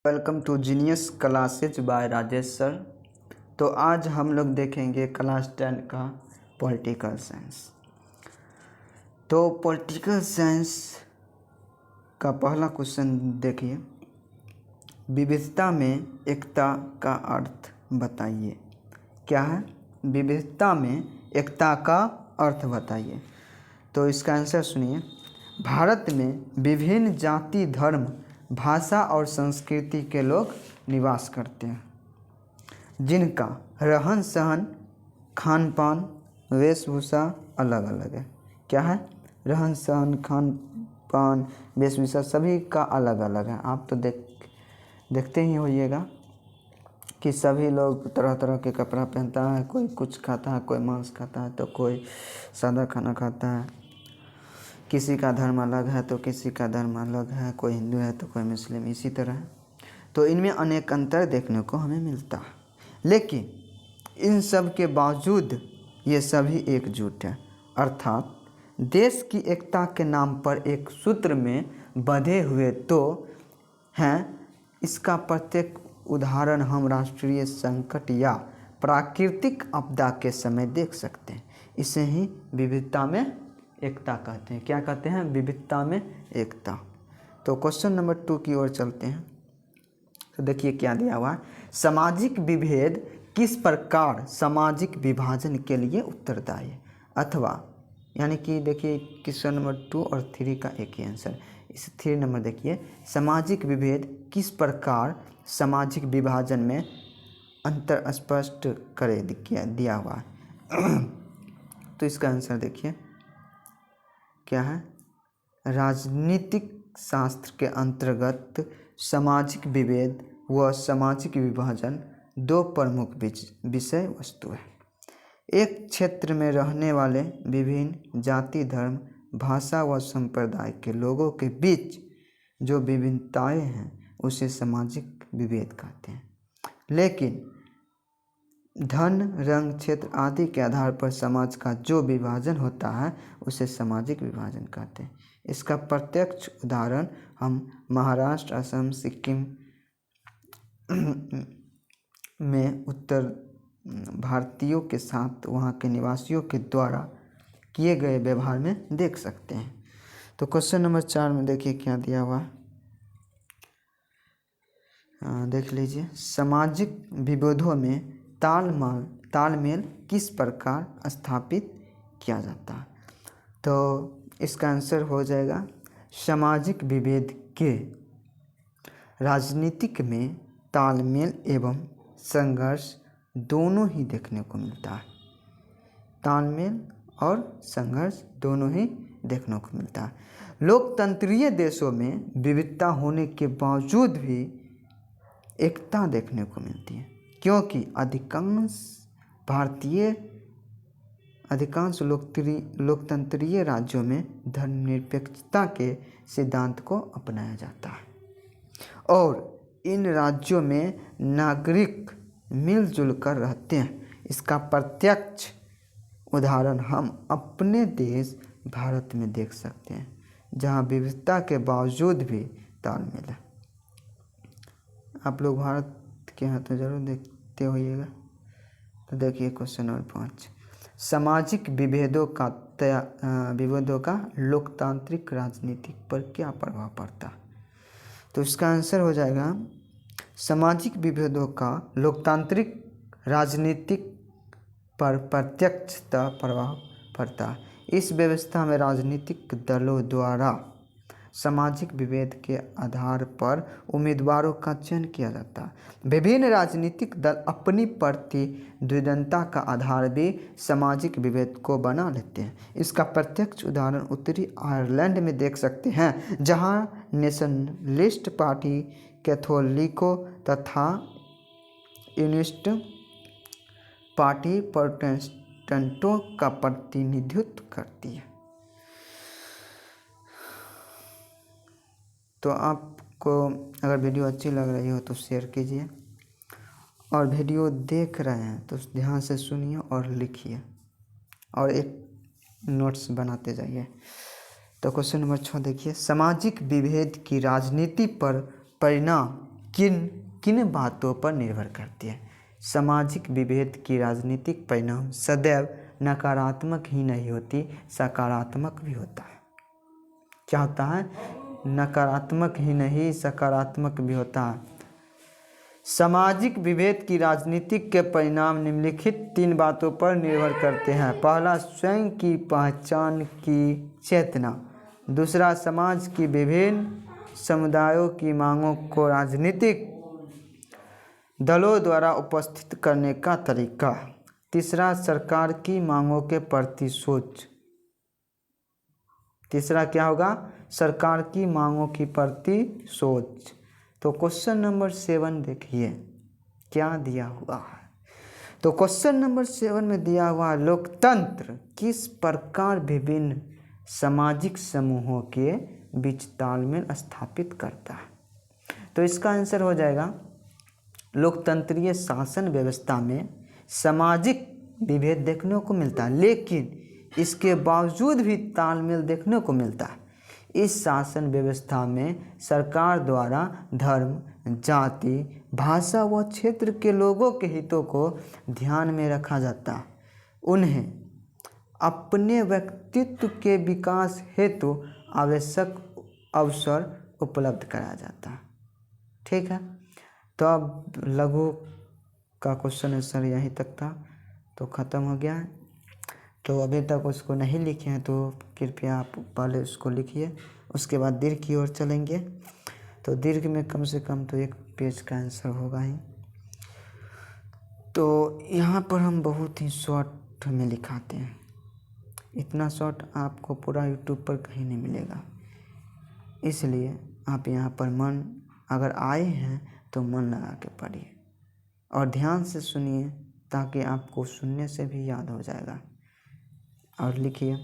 Welcome to genius classes by Rajesh sir. तो आज हम लोग देखेंगे क्लास 10 का पॉलिटिकल साइंस। तो पॉलिटिकल साइंस का पहला क्वेश्चन देखिए, विविधता में एकता का अर्थ बताइए। क्या है? विविधता में एकता का अर्थ बताइए। तो इसका आंसर सुनिए, भारत में विभिन्न जाति, धर्म, भाषा और संस्कृति के लोग निवास करते हैं, जिनका रहन सहन, खान पान, वेशभूषा अलग अलग है। क्या है? रहन सहन, खान पान, वेशभूषा सभी का अलग अलग है। आप तो देखते ही होइएगा कि सभी लोग तरह तरह के कपड़ा पहनता है, कोई कुछ खाता है, कोई मांस खाता है तो कोई सादा खाना खाता है। किसी का धर्म अलग है तो किसी का धर्म अलग है, कोई हिंदू है तो कोई मुस्लिम, इसी तरह। तो इनमें अनेक अंतर देखने को हमें मिलता है, लेकिन इन सब के बावजूद ये सभी एकजुट है, अर्थात देश की एकता के नाम पर एक सूत्र में बंधे हुए तो हैं। इसका प्रत्येक उदाहरण हम राष्ट्रीय संकट या प्राकृतिक आपदा के समय देख सकते हैं। इसे ही विविधता में एकता कहते हैं। क्या कहते हैं? विविधता में एकता। तो क्वेश्चन नंबर 2 की ओर चलते हैं। तो देखिए क्या दिया हुआ है, सामाजिक विभेद किस प्रकार सामाजिक विभाजन के लिए उत्तरदायी है। अथवा यानी कि देखिए क्वेश्चन नंबर 2 और 3 का एक ही आंसर। इस 3 नंबर देखिए, सामाजिक विभेद किस प्रकार सामाजिक विभाजन में अंतर स्पष्ट करे दिया हुआ है। तो इसका आंसर देखिए क्या है, राजनीतिक शास्त्र के अंतर्गत सामाजिक विभेद व सामाजिक विभाजन दो प्रमुख विषय वस्तु है। एक क्षेत्र में रहने वाले विभिन्न जाति, धर्म, भाषा व संप्रदाय के लोगों के बीच जो विभिन्नताएं हैं उसे सामाजिक विभेद कहते हैं। लेकिन धन, रंग, क्षेत्र आदि के आधार पर समाज का जो विभाजन होता है उसे सामाजिक विभाजन कहते हैं। इसका प्रत्यक्ष उदाहरण हम महाराष्ट्र, असम, सिक्किम में उत्तर भारतीयों के साथ वहाँ के निवासियों के द्वारा किए गए व्यवहार में देख सकते हैं। तो क्वेश्चन नंबर 4 में देखिए क्या दिया हुआ, देख लीजिए, सामाजिक विभेदों में तालमेल किस प्रकार स्थापित किया जाता है। तो इसका आंसर हो जाएगा, सामाजिक विभेद के राजनीतिक में तालमेल एवं संघर्ष दोनों ही देखने को मिलता है। तालमेल और संघर्ष दोनों ही देखने को मिलता है। लोकतंत्रीय देशों में विविधता होने के बावजूद भी एकता देखने को मिलती है, क्योंकि अधिकांश लोकतंत्रीय राज्यों में धर्मनिरपेक्षता के सिद्धांत को अपनाया जाता है और इन राज्यों में नागरिक मिलजुल कर रहते हैं। इसका प्रत्यक्ष उदाहरण हम अपने देश भारत में देख सकते हैं, जहां विविधता के बावजूद भी तालमेल है। आप लोग भारत के हैं तो जरूर देखते होइएगा। तो देखिए क्वेश्चन नंबर 5, सामाजिक विभेदों का लोकतांत्रिक राजनीति पर क्या प्रभाव पड़ता है। तो इसका आंसर हो जाएगा, सामाजिक विभेदों का लोकतांत्रिक राजनीतिक पर प्रत्यक्षतः प्रभाव पड़ता है। इस व्यवस्था में राजनीतिक दलों द्वारा सामाजिक विभेद के आधार पर उम्मीदवारों का चयन किया जाता है। विभिन्न राजनीतिक दल अपनी प्रतिद्वंद्विता का आधार भी सामाजिक विभेद को बना लेते हैं। इसका प्रत्यक्ष उदाहरण उत्तरी आयरलैंड में देख सकते हैं, जहां नेशनलिस्ट पार्टी कैथोलिकों तथा यूनिस्ट पार्टी प्रोटेस्टेंटों का प्रतिनिधित्व करती है। तो आपको अगर वीडियो अच्छी लग रही हो तो शेयर कीजिए, और वीडियो देख रहे हैं तो ध्यान से सुनिए और लिखिए और एक नोट्स बनाते जाइए। तो क्वेश्चन नंबर 6 देखिए, सामाजिक विभेद की राजनीति पर परिणाम किन किन बातों पर निर्भर करती है? सामाजिक विभेद की राजनीतिक परिणाम सदैव नकारात्मक ही नहीं होती, सकारात्मक भी होता है। क्या होता है? नकारात्मक ही नहीं, सकारात्मक भी होता है। सामाजिक विभेद की राजनीतिक के परिणाम निम्नलिखित 3 बातों पर निर्भर करते हैं। पहला, स्वयं की पहचान की चेतना। दूसरा, समाज की विभिन्न समुदायों की मांगों को राजनीतिक दलों द्वारा उपस्थित करने का तरीका। तीसरा, सरकार की मांगों के प्रति सोच। तीसरा क्या होगा? सरकार की मांगों की प्रति सोच। तो क्वेश्चन नंबर 7 देखिए क्या दिया हुआ है। तो क्वेश्चन नंबर 7 में दिया हुआ लोकतंत्र किस प्रकार विभिन्न सामाजिक समूहों के बीच तालमेल स्थापित करता है? तो इसका आंसर हो जाएगा, लोकतंत्रीय शासन व्यवस्था में सामाजिक विभेद देखने को मिलता है, लेकिन इसके बावजूद भी तालमेल देखने को मिलता है। इस शासन व्यवस्था में सरकार द्वारा धर्म, जाति, भाषा व क्षेत्र के लोगों के हितों को ध्यान में रखा जाता है। उन्हें अपने व्यक्तित्व के विकास हेतु आवश्यक अवसर उपलब्ध कराया जाता है। ठीक है, तो अब लघु का क्वेश्चन आंसर यहीं तक था, तो ख़त्म हो गया है। तो अभी तक उसको नहीं लिखे हैं तो कृपया आप पहले उसको लिखिए, उसके बाद दीर्घ की ओर चलेंगे। तो दीर्घ में कम से कम तो 1 पेज का आंसर होगा ही। तो यहाँ पर हम बहुत ही शॉर्ट में लिखाते हैं, इतना शॉर्ट आपको पूरा यूट्यूब पर कहीं नहीं मिलेगा। इसलिए आप यहाँ पर मन अगर आए हैं तो मन लगा के पढ़िए और ध्यान से सुनिए, ताकि आपको सुनने से भी याद हो जाएगा। और लिखिए,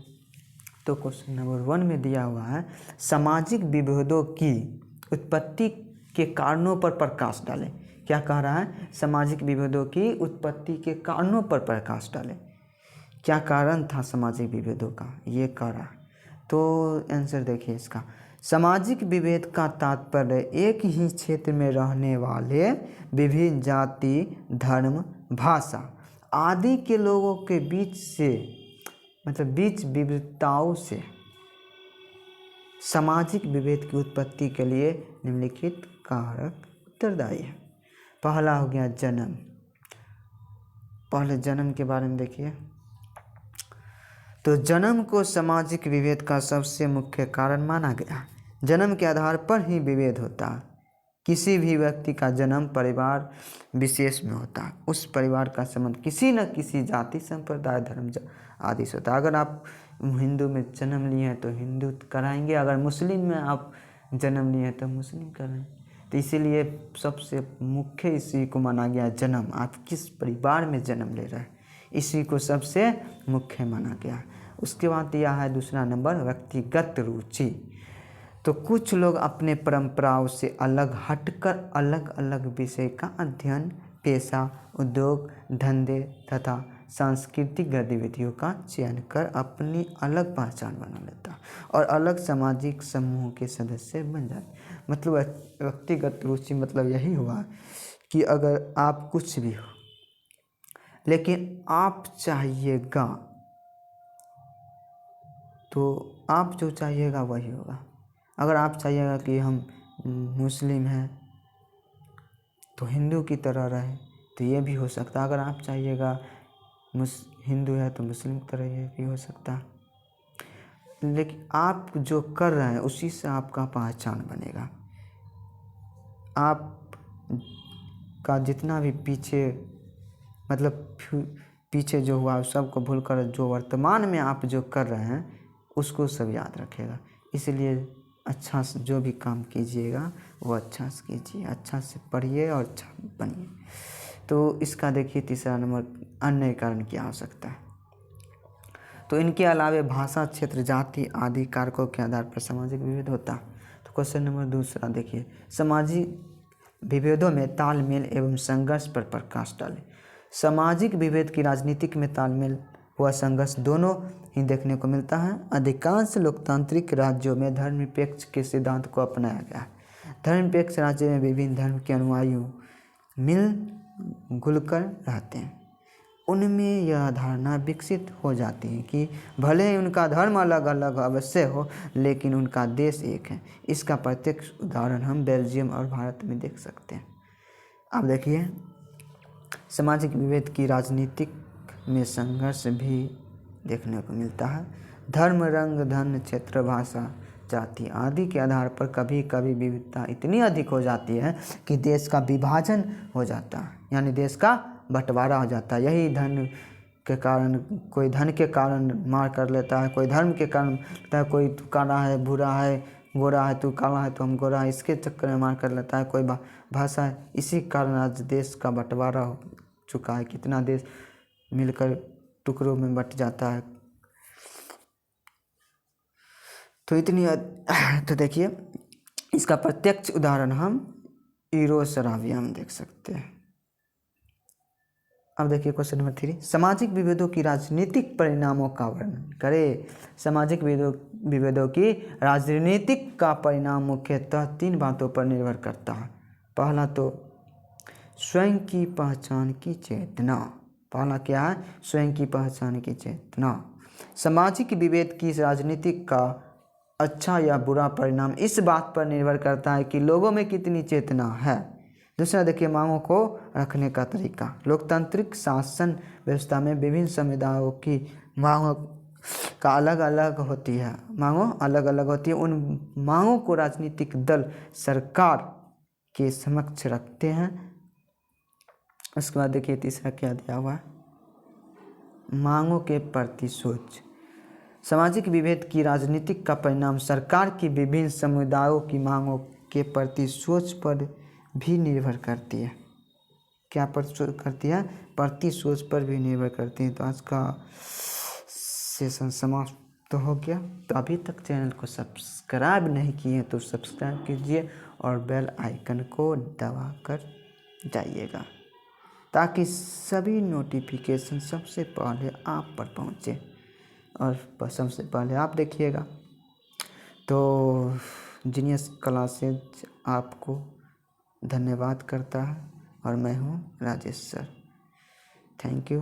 तो क्वेश्चन नंबर 1 में दिया हुआ है, सामाजिक विभेदों की उत्पत्ति के कारणों पर प्रकाश डालें। क्या कह रहा है? सामाजिक विभेदों की उत्पत्ति के कारणों पर प्रकाश डालें। क्या कारण था सामाजिक विभेदों का, ये कह रहा है। तो आंसर देखिए इसका, सामाजिक विभेद का तात्पर्य एक ही क्षेत्र में रहने वाले विभिन्न जाति, धर्म, भाषा आदि के लोगों के बीच से बीच विविधताओं से सामाजिक विभेद की उत्पत्ति के लिए निम्नलिखित कारक उत्तरदायी है। पहला हो गया जन्म। पहले जन्म के बारे में देखिए। तो जन्म को सामाजिक विभेद का सबसे मुख्य कारण माना गया। जन्म के आधार पर ही विभेद होता है। किसी भी व्यक्ति का जन्म परिवार विशेष में होता है। उस परिवार का संबंध किसी न किसी जाति, संप्रदाय, धर्म आदि से होता है। अगर आप हिंदू में जन्म लिए हैं तो हिंदू कराएंगे, अगर मुस्लिम में आप जन्म लिए हैं तो मुस्लिम कराएंगे। तो इसीलिए सबसे मुख्य इसी को माना गया जन्म। आप किस परिवार में जन्म ले रहे हैं, इसी को सबसे मुख्य माना गया। उसके बाद दिया है दूसरा नंबर, व्यक्तिगत रुचि। तो कुछ लोग अपने परंपराओं से अलग हटकर अलग अलग विषय का अध्ययन, पेशा, उद्योग, धंधे तथा सांस्कृतिक गतिविधियों का चयन कर अपनी अलग पहचान बना लेता और अलग सामाजिक समूह के सदस्य बन जाते। मतलब व्यक्तिगत रुचि मतलब यही हुआ कि अगर आप कुछ भी हो, लेकिन आप चाहिएगा तो आप जो चाहिएगा वही होगा। अगर आप चाहिएगा कि हम मुस्लिम हैं तो हिंदू की तरह रहे, तो ये भी हो सकता है। अगर आप चाहिएगा हिंदू है तो मुस्लिम की तरह ये भी हो सकता है। लेकिन आप जो कर रहे हैं उसी से आपका पहचान बनेगा। आप का जितना भी पीछे जो हुआ सबको भूलकर जो वर्तमान में आप जो कर रहे हैं उसको सब याद रखेगा। इसलिए अच्छा से जो भी काम कीजिएगा वो अच्छा से कीजिए, अच्छा से पढ़िए और अच्छा बनिए। तो इसका देखिए तीसरा नंबर, अन्य कारण क्या हो सकता है। तो इनके अलावे भाषा, क्षेत्र, जाति आदि कारकों के आधार पर सामाजिक विभेद होता है। तो क्वेश्चन नंबर दूसरा देखिए, सामाजिक विभेदों में तालमेल एवं संघर्ष पर प्रकाश डालें। सामाजिक विभेद की राजनीतिक में तालमेल व संघर्ष दोनों ही देखने को मिलता है। अधिकांश लोकतांत्रिक राज्यों में धर्मनिरपेक्ष के सिद्धांत को अपनाया गया है। धर्मनिरपेक्ष राज्य में विभिन्न धर्म के अनुयायी मिल घुलकर रहते हैं। उनमें यह धारणा विकसित हो जाती है कि भले ही उनका धर्म अलग अलग अवश्य हो, लेकिन उनका देश एक है। इसका प्रत्यक्ष उदाहरण हम बेल्जियम और भारत में देख सकते हैं। अब देखिए, सामाजिक विभेद की राजनीतिक में संघर्ष भी देखने को मिलता है। धर्म, रंग, धन, क्षेत्र, भाषा, जाति आदि के आधार पर कभी कभी विविधता इतनी अधिक हो जाती है कि देश का विभाजन हो जाता है, यानी देश का बंटवारा हो जाता है। यही धन के कारण, कोई धन के कारण मार कर लेता है, कोई धर्म के कारण लेता है, कोई तू काला है बुरा है, गोरा है तू काला है तो हम गोरा है, इसके चक्कर में मार कर लेता है। कोई भाषा है, इसी कारण आज देश का बंटवारा हो चुका है। कितना देश मिलकर टुकड़ों में बट जाता है। तो देखिए, इसका प्रत्यक्ष उदाहरण हम यूगोस्लाविया में देख सकते हैं। अब देखिए क्वेश्चन नंबर 3, सामाजिक विभेदों की राजनीतिक परिणामों का वर्णन करें। सामाजिक विभेदों की राजनीतिक का परिणाम मुख्यतः 3 बातों पर निर्भर करता है। पहला तो स्वयं की पहचान की चेतना। पहला क्या है? स्वयं की पहचान की चेतना। सामाजिक विभेद की राजनीतिक का अच्छा या बुरा परिणाम इस बात पर निर्भर करता है कि लोगों में कितनी चेतना है। दूसरा देखिए, मांगों को रखने का तरीका। लोकतांत्रिक शासन व्यवस्था में विभिन्न समुदायों की मांगों का अलग अलग होती है। मांगों अलग अलग होती है। उन मांगों को राजनीतिक दल सरकार के समक्ष रखते हैं। उसके बाद देखिए तीसरा क्या दिया हुआ है, मांगों के प्रति सोच। सामाजिक विभेद की राजनीतिक का परिणाम सरकार की विभिन्न समुदायों की मांगों के प्रति सोच पर भी निर्भर करती है। क्या पर करती है? प्रति सोच पर भी निर्भर करती है। तो आज का सेशन समाप्त हो गया। तो अभी तक चैनल को सब्सक्राइब नहीं किए तो सब्सक्राइब कीजिए और बेल आइकन को दबा कर जाइएगा, ताकि सभी नोटिफिकेशन सबसे पहले आप पर पहुँचे और सबसे पहले आप देखिएगा। तो जीनियस क्लासेज आपको धन्यवाद करता है और मैं हूँ राजेश सर। Thank you.